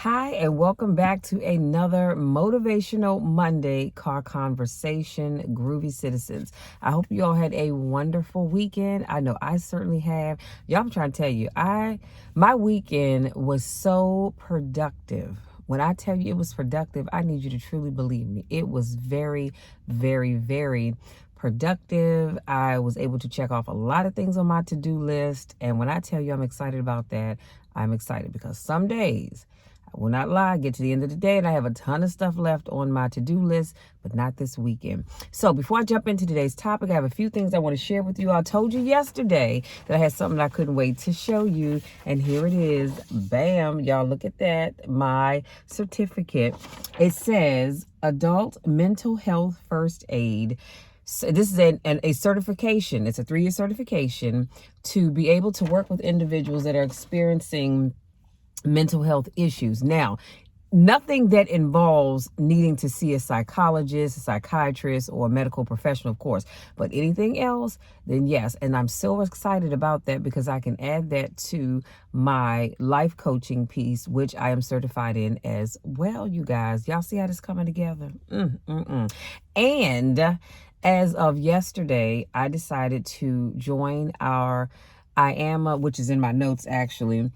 Hi, and welcome back to another Motivational Monday car conversation, groovy citizens. I hope you all had a wonderful weekend. I know I certainly have. Y'all, I'm trying to tell you, my weekend was so productive. When I tell you it was productive, I need you to truly believe me. It was very, very, very productive. I was able to check off a lot of things on my to-do list. And when I tell you I'm excited about that, I'm excited because some days, I will not lie, I get to the end of the day and I have a ton of stuff left on my to-do list, but not this weekend. So before I jump into today's topic, I have a few things I want to share with you. I told you yesterday that I had something I couldn't wait to show you, and here it is. Bam, y'all, look at that, my certificate. It says Adult Mental Health First Aid. So this is a certification. It's a 3-year certification to be able to work with individuals that are experiencing mental health issues. Now, nothing that involves needing to see a psychologist, a psychiatrist, or a medical professional, of course, but anything else, then yes. And I'm so excited about that because I can add that to my life coaching piece, which I am certified in as well, you guys. Y'all see how this coming together? And as of yesterday, I decided to join our I am, which is in my notes actually,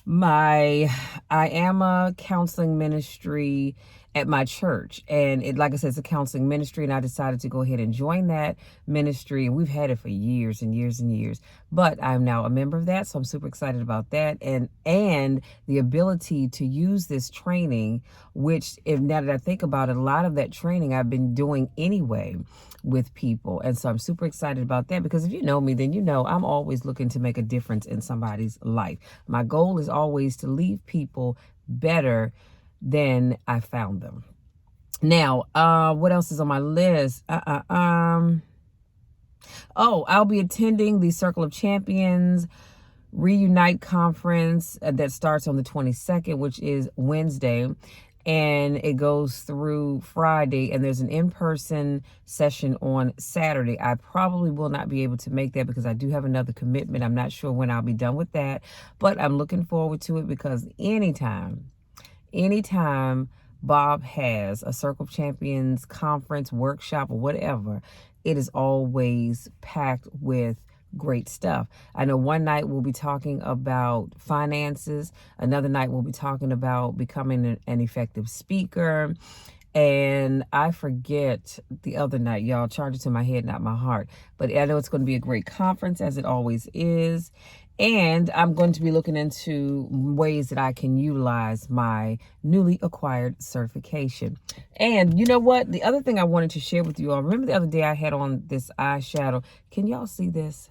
my I am a counseling ministry at my church. And it, like I said, it's a counseling ministry, and I decided to go ahead and join that ministry. And we've had it for years and years and years. But I'm now a member of that, so I'm super excited about that. And the ability to use this training, which, if now that I think about it, a lot of that training I've been doing anyway with people. And so I'm super excited about that because if you know me, then you know I'm always looking to make a difference in somebody's life. My goal is always to leave people better than I found them. Now, what else is on my list? I'll be attending the Circle of Champions Reunite conference that starts on the 22nd, which is Wednesday, and it goes through Friday, and there's an in-person session on Saturday. I probably will not be able to make that because I do have another commitment. I'm not sure when I'll be done with that, but I'm looking forward to it because anytime Bob has a Circle of Champions conference, workshop, or whatever, it is always packed with great stuff. I know one night we'll be talking about finances. Another night we'll be talking about becoming an effective speaker. And I forget the other night, y'all. Charge it to my head, not my heart. But I know it's going to be a great conference, as it always is. And I'm going to be looking into ways that I can utilize my newly acquired certification. And you know what? The other thing I wanted to share with you all, remember the other day I had on this eyeshadow. Can y'all see this?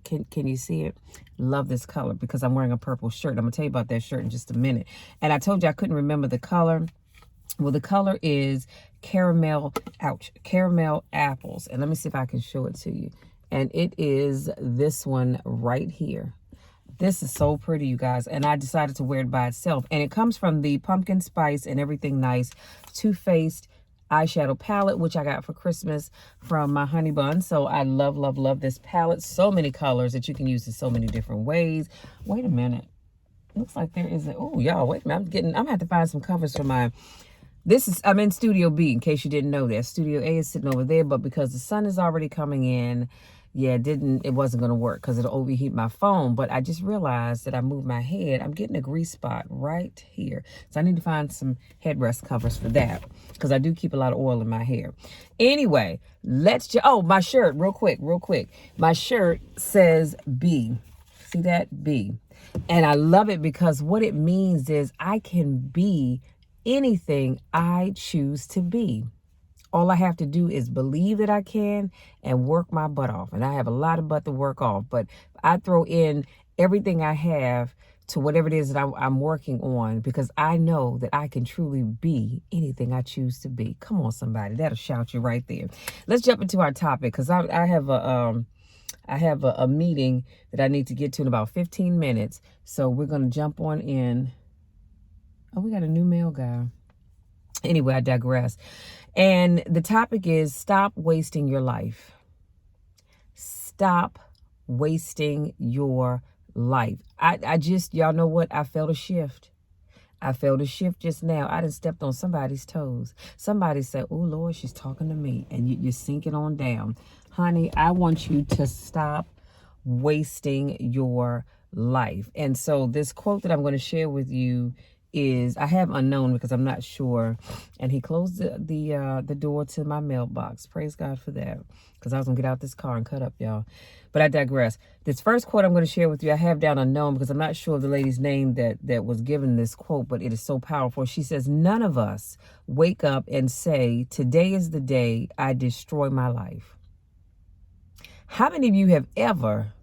Can you see it? Love this color because I'm wearing a purple shirt. I'm going to tell you about that shirt in just a minute. And I told you I couldn't remember the color. Well, the color is caramel apples. And let me see if I can show it to you. And it is this one right here. This is so pretty, you guys. And I decided to wear it by itself. And it comes from the Pumpkin Spice and Everything Nice Too Faced eyeshadow palette, which I got for Christmas from my honey bun. So I love, love, love this palette. So many colors that you can use in so many different ways. Wait a minute. Looks like there is a, oh, y'all, wait a minute. I'm gonna have to find some covers for my, I'm in Studio B, in case you didn't know that. Studio A is sitting over there, but because the sun is already coming in, yeah, it wasn't going to work because it'll overheat my phone. But I just realized that I moved my head. I'm getting a grease spot right here. So I need to find some headrest covers for that because I do keep a lot of oil in my hair. Anyway, my shirt, real quick. My shirt says B. See that? B. And I love it because what it means is I can be anything I choose to be. All I have to do is believe that I can and work my butt off. And I have a lot of butt to work off, but I throw in everything I have to whatever it is that I'm working on because I know that I can truly be anything I choose to be. Come on, somebody. That'll shout you right there. Let's jump into our topic because I have a meeting that I need to get to in about 15 minutes. So we're going to jump on in. Oh, we got a new mail guy. Anyway, I digress. And the topic is stop wasting your life. Stop wasting your life. Y'all know what? I felt a shift. I felt a shift just now. I done stepped on somebody's toes. Somebody said, oh, Lord, she's talking to me. And you're sinking on down. Honey, I want you to stop wasting your life. And so this quote that I'm going to share with you is, I have unknown because I'm not sure. And he closed the door to my mailbox. Praise God for that. Because I was going to get out this car and cut up, y'all. But I digress. This first quote I'm going to share with you, I have down unknown because I'm not sure of the lady's name that was given this quote, but it is so powerful. She says, none of us wake up and say, today is the day I destroy my life. How many of you have ever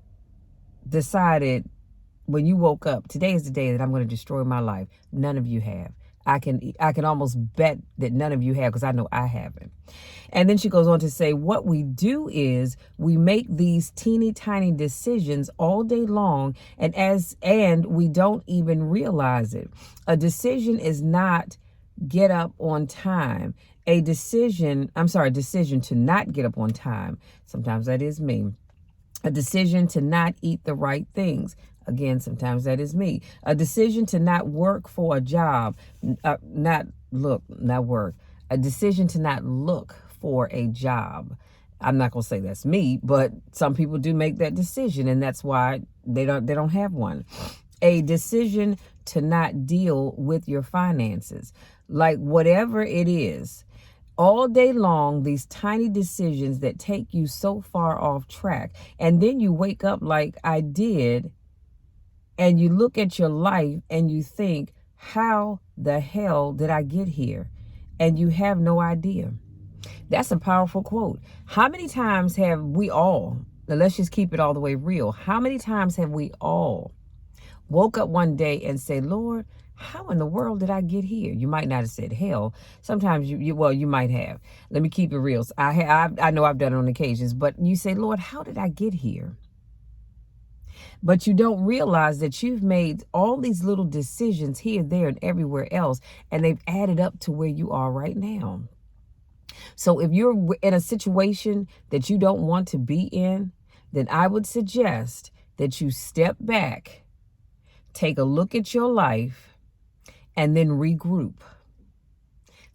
decided when you woke up, today is the day that I'm going to destroy my life? None of you have. I can almost bet that none of you have, because I know I haven't. And then she goes on to say, what we do is we make these teeny tiny decisions all day long, and we don't even realize it. A decision is not get up on time. A decision to not get up on time. Sometimes that is me. A decision to not eat the right things. Again, sometimes that is me. A decision to not work for a job, not work. A decision to not look for a job. I'm not going to say that's me, but some people do make that decision, and that's why they don't have one. A decision to not deal with your finances. Like whatever it is, all day long, these tiny decisions that take you so far off track. And then you wake up like I did, and you look at your life and you think, how the hell did I get here? And you have no idea. That's a powerful quote. How many times have we all, now let's just keep it all the way real. How many times have we all woke up one day and said, Lord, how in the world did I get here? You might not have said hell. Sometimes you might have. Let me keep it real. I know I've done it on occasions, but you say, Lord, how did I get here? But you don't realize that you've made all these little decisions here, there, and everywhere else, and they've added up to where you are right now. So if you're in a situation that you don't want to be in, then I would suggest that you step back, take a look at your life, and then regroup.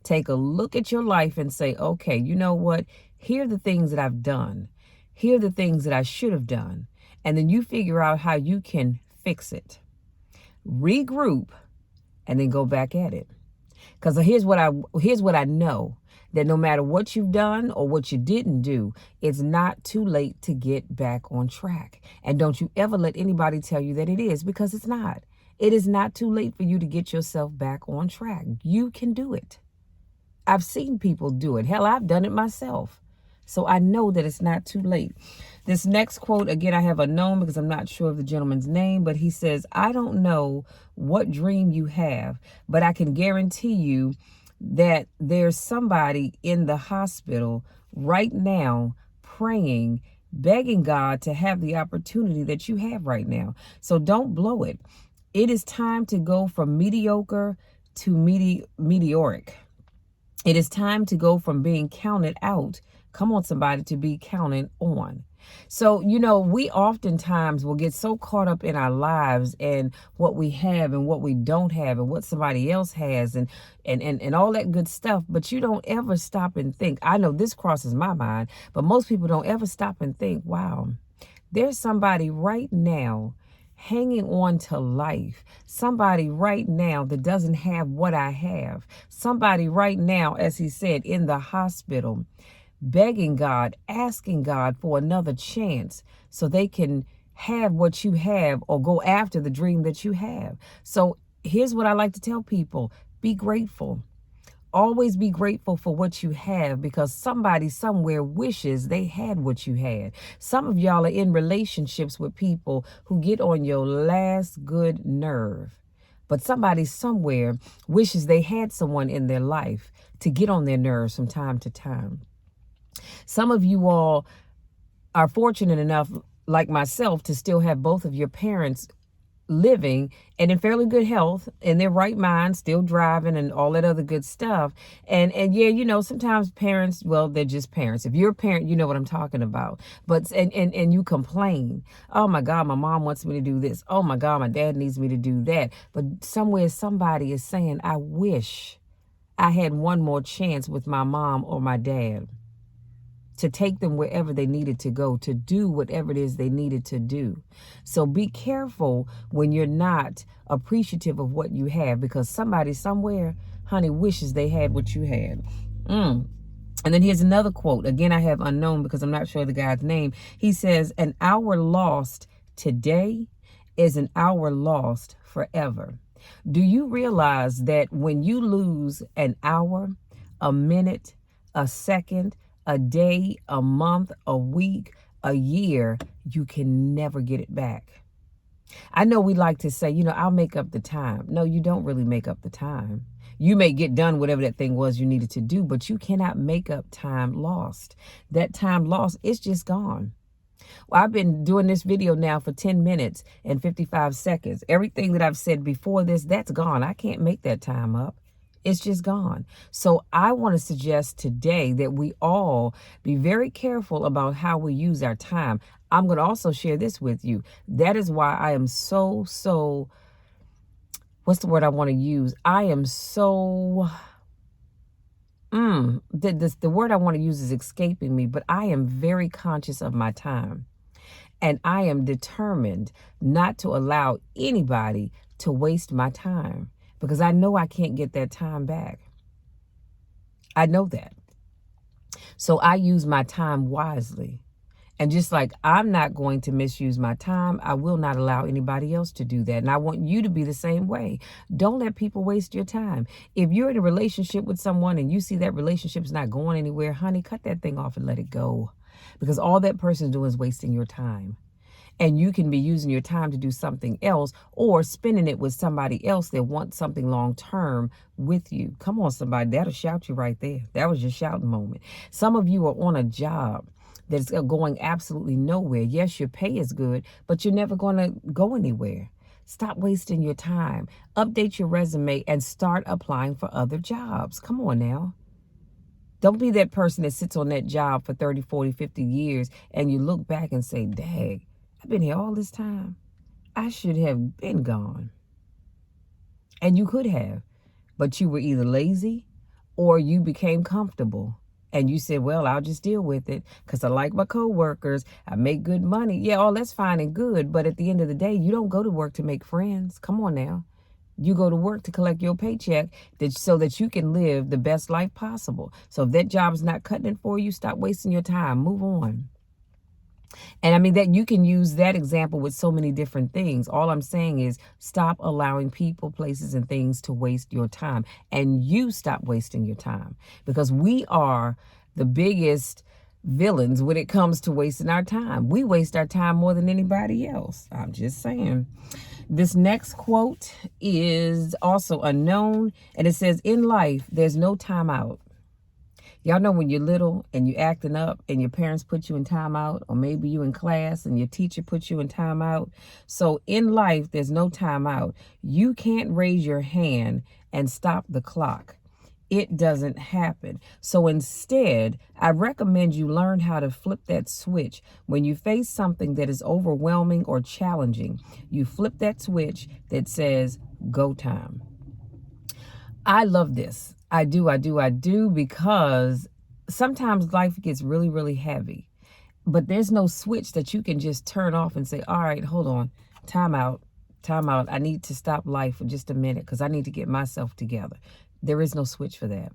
Take a look at your life and say, okay, you know what? Here are the things that I've done. Here are the things that I should have done. And then you figure out how you can fix it. Regroup and then go back at it. Because here's what I know, that no matter what you've done or what you didn't do, it's not too late to get back on track. And don't you ever let anybody tell you that it is, because it's not. It is not too late for you to get yourself back on track. You can do it. I've seen people do it. Hell, I've done it myself. So I know that it's not too late. This next quote, again, I have unknown because I'm not sure of the gentleman's name, but he says, I don't know what dream you have, but I can guarantee you that there's somebody in the hospital right now praying, begging God to have the opportunity that you have right now. So don't blow it. It is time to go from mediocre to meteoric. It is time to go from being counted out, come on somebody, to be counted on. So, we oftentimes will get so caught up in our lives and what we have and what we don't have and what somebody else has and all that good stuff. But you don't ever stop and think. I know this crosses my mind, but most people don't ever stop and think, wow, there's somebody right now hanging on to life. Somebody right now that doesn't have what I have. Somebody right now, as he said, in the hospital, begging God, asking God for another chance so they can have what you have or go after the dream that you have. So here's what I like to tell people. Be grateful. Always be grateful for what you have, because somebody somewhere wishes they had what you had. Some of y'all are in relationships with people who get on your last good nerve. But somebody somewhere wishes they had someone in their life to get on their nerves from time to time. Some of you all are fortunate enough, like myself, to still have both of your parents living and in fairly good health, in their right mind, still driving and all that other good stuff. And yeah, sometimes parents, well, they're just parents. If you're a parent, you know what I'm talking about. But and you complain, oh my God, my mom wants me to do this, oh my God, my dad needs me to do that. But somewhere somebody is saying, I wish I had one more chance with my mom or my dad, to take them wherever they needed to go, to do whatever it is they needed to do. So be careful when you're not appreciative of what you have, because somebody somewhere, honey, wishes they had what you had. And then here's another quote. Again, I have unknown because I'm not sure the guy's name. He says, an hour lost today is an hour lost forever. Do you realize that when you lose an hour, a minute, a second, a day, a month, a week, a year, you can never get it back? I know we like to say, I'll make up the time. No, you don't really make up the time. You may get done whatever that thing was you needed to do, but you cannot make up time lost. That time lost, it's just gone. Well, I've been doing this video now for 10 minutes and 55 seconds. Everything that I've said before this, that's gone. I can't make that time up. It's just gone. So I want to suggest today that we all be very careful about how we use our time. I'm going to also share this with you. That is why I am so, what's the word I want to use? I am so, the word I want to use is escaping me, but I am very conscious of my time. And I am determined not to allow anybody to waste my time, because I know I can't get that time back. I know that. So I use my time wisely. And just like I'm not going to misuse my time, I will not allow anybody else to do that. And I want you to be the same way. Don't let people waste your time. If you're in a relationship with someone and you see that relationship's not going anywhere, honey, cut that thing off and let it go. Because all that person's doing is wasting your time. And you can be using your time to do something else, or spending it with somebody else that wants something long term with you. Come on, somebody. That'll shout you right there. That was your shouting moment. Some of you are on a job that's going absolutely nowhere. Yes, your pay is good, but you're never going to go anywhere. Stop wasting your time. Update your resume and start applying for other jobs. Come on now. Don't be that person that sits on that job for 30, 40, 50 years and you look back and say, dang, I've been here all this time. I should have been gone. And you could have, but you were either lazy or you became comfortable. And you said, well, I'll just deal with it because I like my coworkers. I make good money. Yeah, all that's fine and good. But at the end of the day, you don't go to work to make friends. Come on now. You go to work to collect your paycheck so that you can live the best life possible. So if that job is not cutting it for you, stop wasting your time. Move on. And I mean that you can use that example with so many different things. All I'm saying is stop allowing people, places, and things to waste your time. And you stop wasting your time, because we are the biggest villains when it comes to wasting our time. We waste our time more than anybody else. I'm just saying. This next quote is also unknown, and it says, in life, there's no time out. Y'all know when you're little and you're acting up and your parents put you in timeout, or maybe you in class and your teacher puts you in timeout. So in life, there's no timeout. You can't raise your hand and stop the clock. It doesn't happen. So instead, I recommend you learn how to flip that switch. When you face something that is overwhelming or challenging, you flip that switch that says, go time. I love this. I do, because sometimes life gets really, really heavy, but there's no switch that you can just turn off and say, all right, hold on, time out. I need to stop life for just a minute because I need to get myself together. There is no switch for that.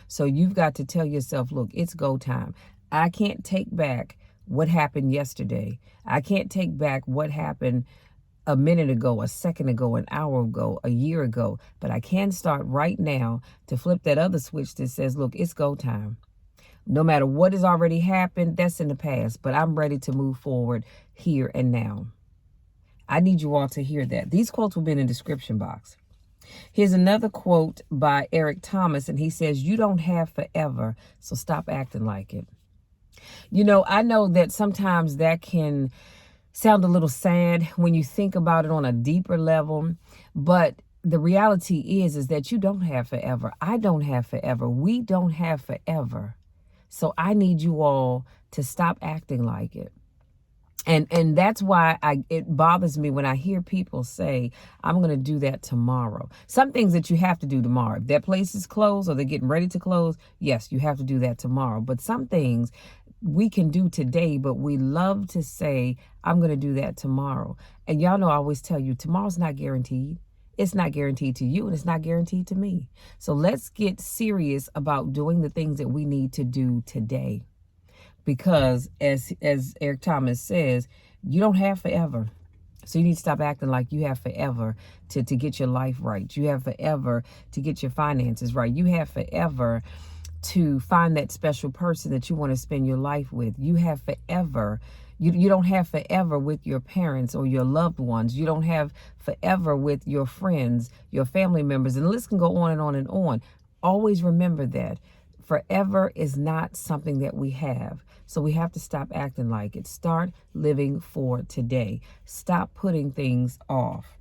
So you've got to tell yourself, look, it's go time. I can't take back what happened yesterday. I can't take back what happened a minute ago, a second ago, an hour ago, a year ago. But I can start right now to flip that other switch that says, look, it's go time. No matter what has already happened, that's in the past. But I'm ready to move forward here and now. I need you all to hear that. These quotes will be in the description box. Here's another quote by Eric Thomas, and he says, you don't have forever, so stop acting like it. I know that sometimes that can sound a little sad when you think about it on a deeper level, but the reality is that you don't have forever. I don't have forever. We don't have forever. So I need you all to stop acting like it. And that's why it bothers me when I hear people say, I'm going to do that tomorrow. Some things that you have to do tomorrow. If that place is closed or they're getting ready to close, yes, you have to do that tomorrow. But some things we can do today, but we love to say, I'm going to do that tomorrow. And y'all know I always tell you, tomorrow's not guaranteed. It's not guaranteed to you and it's not guaranteed to me. So let's get serious about doing the things that we need to do today. Because as Eric Thomas says, you don't have forever. So you need to stop acting like you have forever to get your life right. You have forever to get your finances right. You have forever to find that special person that you want to spend your life with. You have forever. You don't have forever with your parents or your loved ones. You don't have forever with your friends, your family members. And the list can go on and on and on. Always remember that. Forever is not something that we have. So we have to stop acting like it. Start living for today. Stop putting things off.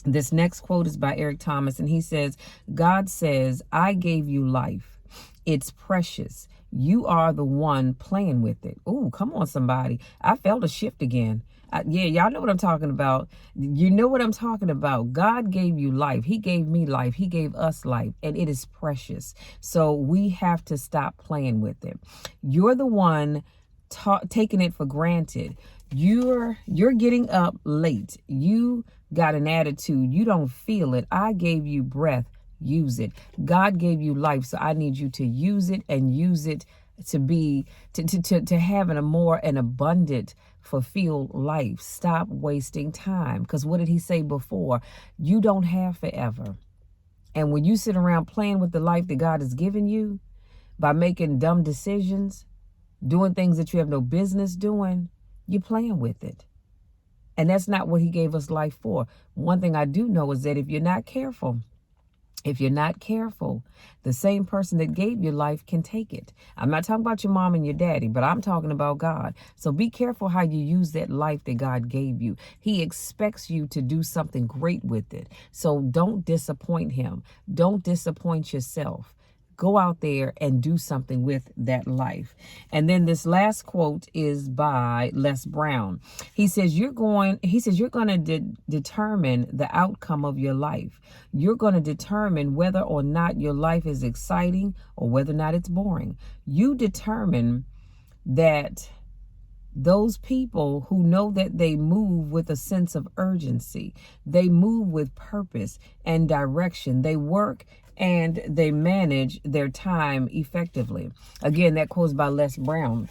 This next quote is by Eric Thomas, and he says, God says, I gave you life. It's precious. You are the one playing with it. Ooh, come on, somebody. I felt a shift again. Yeah, y'all know what I'm talking about. You know what I'm talking about. God gave you life. He gave me life. He gave us life, and it is precious. So we have to stop playing with it. You're the one taking it for granted. You're getting up late. You got an attitude. You don't feel it. I gave you breath. Use it. God gave you life, so I need you to use it and use it to have a more abundant, fulfilled life. Stop wasting time. Because what did he say before? You don't have forever. And when you sit around playing with the life that God has given you by making dumb decisions, doing things that you have no business doing, you're playing with it. And that's not what he gave us life for. One thing I do know is that if you're not careful, the same person that gave you life can take it. I'm not talking about your mom and your daddy, but I'm talking about God. So be careful how you use that life that God gave you. He expects you to do something great with it. So don't disappoint him. Don't disappoint yourself. Go out there and do something with that life. And then this last quote is by Les Brown. He says, you're going to determine the outcome of your life. You're going to determine whether or not your life is exciting or whether or not it's boring. You determine that. Those people who know that they move with a sense of urgency, they move with purpose and direction, they work and they manage their time effectively. Again, that quote's by Les Brown.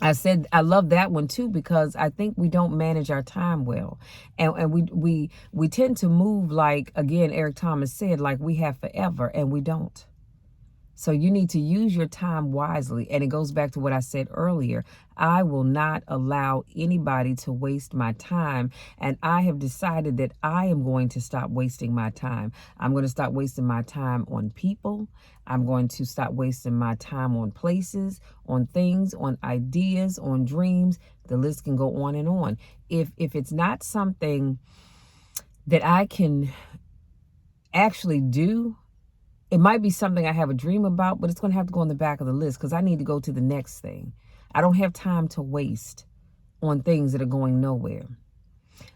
I said I love that one too, because I think we don't manage our time well. And we tend to move like, again, Eric Thomas said, like we have forever, and we don't. So you need to use your time wisely. And it goes back to what I said earlier. I will not allow anybody to waste my time. And I have decided that I am going to stop wasting my time. I'm going to stop wasting my time on people. I'm going to stop wasting my time on places, on things, on ideas, on dreams. The list can go on and on. If it's not something that I can actually do, it might be something I have a dream about, but it's going to have to go on the back of the list because I need to go to the next thing. I don't have time to waste on things that are going nowhere.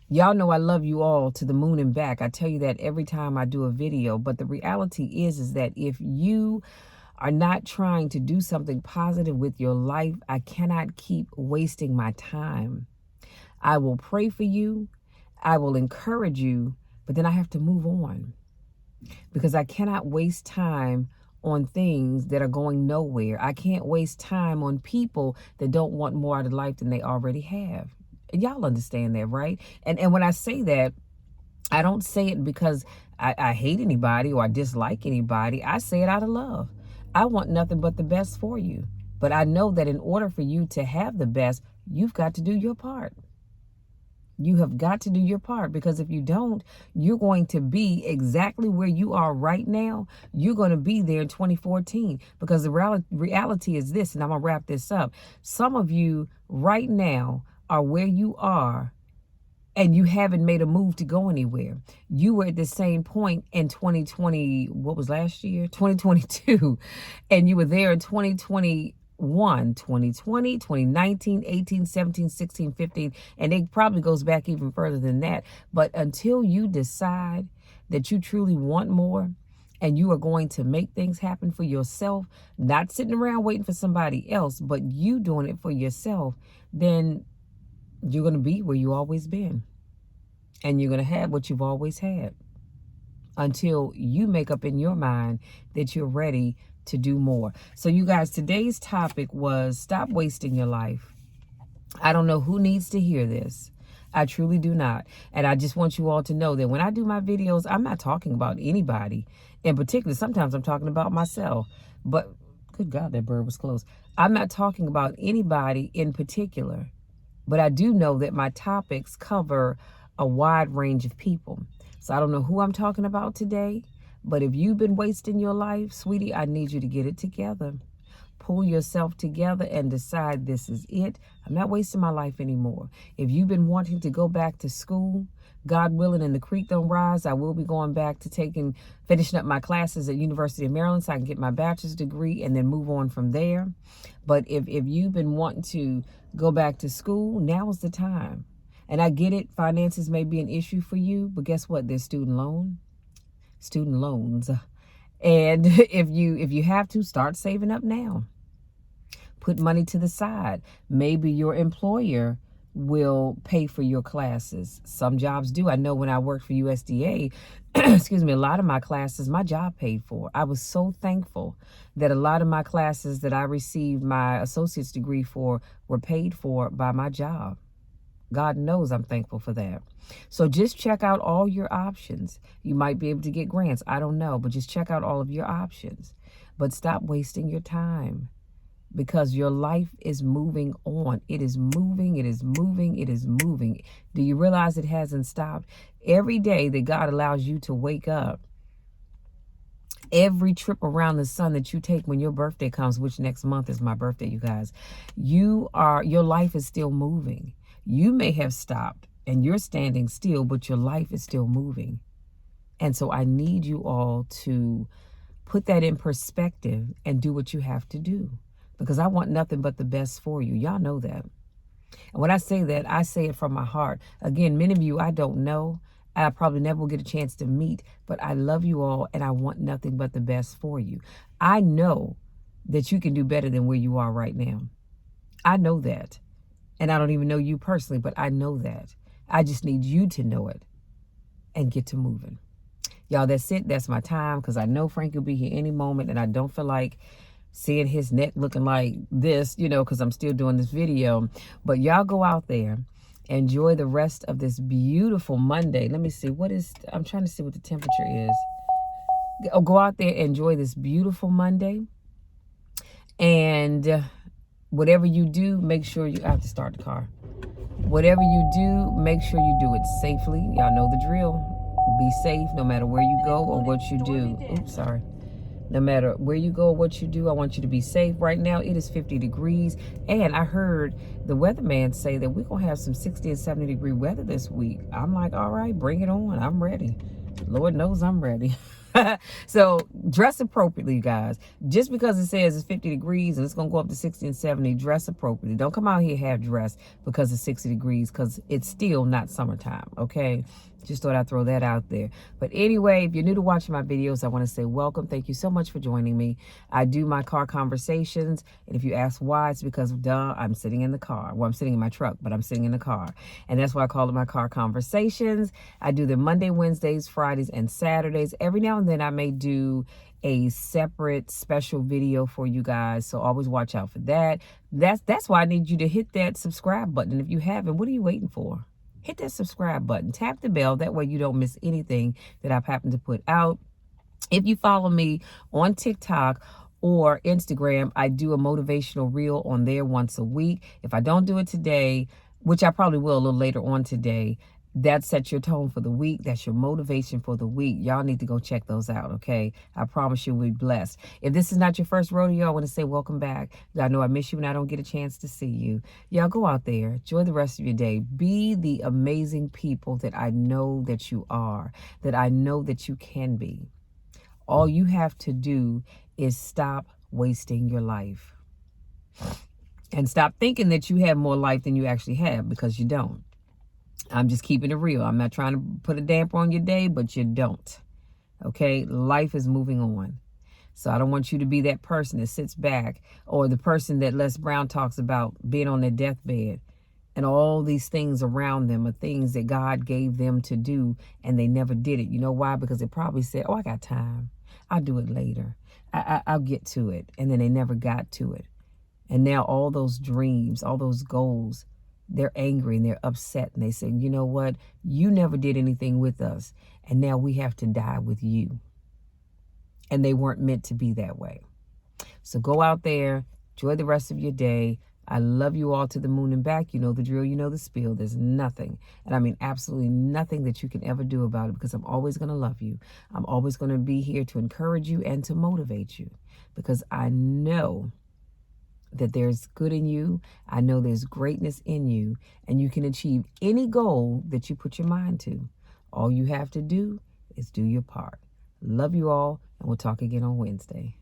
Y'all know I love you all to the moon and back. I tell you that every time I do a video, but the reality is that if you are not trying to do something positive with your life, I cannot keep wasting my time. I will pray for you. I will encourage you, but then I have to move on. Because I cannot waste time on things that are going nowhere. I can't waste time on people that don't want more out of life than they already have. Y'all understand that, right? And when I say that, I don't say it because I hate anybody or I dislike anybody. I say it out of love. I want nothing but the best for you. But I know that in order for you to have the best, you've got to do your part. You have got to do your part, because if you don't, you're going to be exactly where you are right now. You're going to be there in 2014, because the reality is this, and I'm going to wrap this up. Some of you right now are where you are and you haven't made a move to go anywhere. You were at the same point in 2020, what was last year? 2022. And you were there in 2021, 2020, 2019, 18, 17, 16, 15. And it probably goes back even further than that. But until you decide that you truly want more and you are going to make things happen for yourself, not sitting around waiting for somebody else, but you doing it for yourself, then you're going to be where you always been. And you're going to have what you've always had until you make up in your mind that you're ready to do more. So you guys, today's topic was stop wasting your life. I don't know who needs to hear this. I truly do not. And I just want you all to know that when I do my videos, I'm not talking about anybody in particular. Sometimes I'm talking about myself. But good God, that bird was close. I'm not talking about anybody in particular. But I do know that my topics cover a wide range of people. So I don't know who I'm talking about today, but if you've been wasting your life, sweetie, I need you to get it together. Pull yourself together and decide this is it. I'm not wasting my life anymore. If you've been wanting to go back to school, God willing, and the creek don't rise, I will be going back to finishing up my classes at University of Maryland so I can get my bachelor's degree and then move on from there. But if you've been wanting to go back to school, now is the time. And I get it, finances may be an issue for you, but guess what? There's student loans. And if you have to, start saving up now. Put money to the side. Maybe your employer will pay for your classes. Some jobs do. I know when I worked for USDA, excuse me, a lot of my classes, my job paid for. I was so thankful that a lot of my classes that I received my associate's degree for were paid for by my job. God knows I'm thankful for that. So just check out all your options. You might be able to get grants. I don't know, but just check out all of your options. But stop wasting your time because your life is moving on. It is moving. It is moving. It is moving. Do you realize it hasn't stopped? Every day that God allows you to wake up, every trip around the sun that you take when your birthday comes, which next month is my birthday, you guys, your life is still moving. You may have stopped and you're standing still, but your life is still moving. And so I need you all to put that in perspective and do what you have to do, because I want nothing but the best for you. Y'all know that. And when I say that, I say it from my heart. Again, many of you I don't know. I probably never will get a chance to meet, but I love you all and I want nothing but the best for you. I know that you can do better than where you are right now. I know that. And I don't even know you personally, but I know that. I just need you to know it and get to moving. Y'all, that's it. That's my time, because I know Frank will be here any moment and I don't feel like seeing his neck looking like this, because I'm still doing this video. But y'all go out there, enjoy the rest of this beautiful Monday. Let me see. I'm trying to see what the temperature is. Go out there, enjoy this beautiful Monday. And whatever you do, make sure you have to start the car. Whatever you do, make sure you do it safely. Y'all know the drill. Be safe no matter where you go or what you do. Oops, sorry. No matter where you go or what you do, I want you to be safe. Right now, it is 50 degrees. And I heard the weatherman say that we're going to have some 60 and 70 degree weather this week. I'm like, all right, bring it on. I'm ready. Lord knows I'm ready. So dress appropriately, you guys. Just because it says it's 50 degrees and it's going to go up to 60 and 70, dress appropriately. Don't come out here half dressed because it's 60 degrees, because it's still not summertime, okay? Just thought I'd throw that out there. But anyway, if you're new to watching my videos, I want to say welcome. Thank you so much for joining me. I do my car conversations. And if you ask why, it's because, I'm sitting in the car. Well, I'm sitting in my truck, but I'm sitting in the car. And that's why I call it my car conversations. I do them Monday, Wednesdays, Fridays, and Saturdays. Every now and then I may do a separate special video for you guys. So always watch out for that. That's why I need you to hit that subscribe button. If you haven't, what are you waiting for? Hit that subscribe button. Tap the bell. That way you don't miss anything that I've happened to put out. If you follow me on TikTok or Instagram, I do a motivational reel on there once a week. If I don't do it today, which I probably will a little later on today, That sets your tone for the week. That's your motivation for the week. Y'all need to go check those out, okay? I promise you'll be blessed. If this is not your first rodeo, I want to say welcome back. I know I miss you and I don't get a chance to see you. Y'all go out there. Enjoy the rest of your day. Be the amazing people that I know that you are, that I know that you can be. All you have to do is stop wasting your life. And stop thinking that you have more life than you actually have, because you don't. I'm just keeping it real. I'm not trying to put a damper on your day, but you don't. Okay? Life is moving on. So I don't want you to be that person that sits back, or the person that Les Brown talks about being on their deathbed and all these things around them are things that God gave them to do and they never did it. You know why? Because they probably said, oh, I got time. I'll do it later. I'll get to it. And then they never got to it. And now all those dreams, all those goals, they're angry and they're upset. And they say, you know what? You never did anything with us. And now we have to die with you. And they weren't meant to be that way. So go out there, enjoy the rest of your day. I love you all to the moon and back. You know the drill, you know the spiel. There's nothing, and I mean absolutely nothing that you can ever do about it, because I'm always going to love you. I'm always going to be here to encourage you and to motivate you, because I know that there's good in you. I know there's greatness in you, and you can achieve any goal that you put your mind to. All you have to do is do your part. Love you all, and we'll talk again on Wednesday.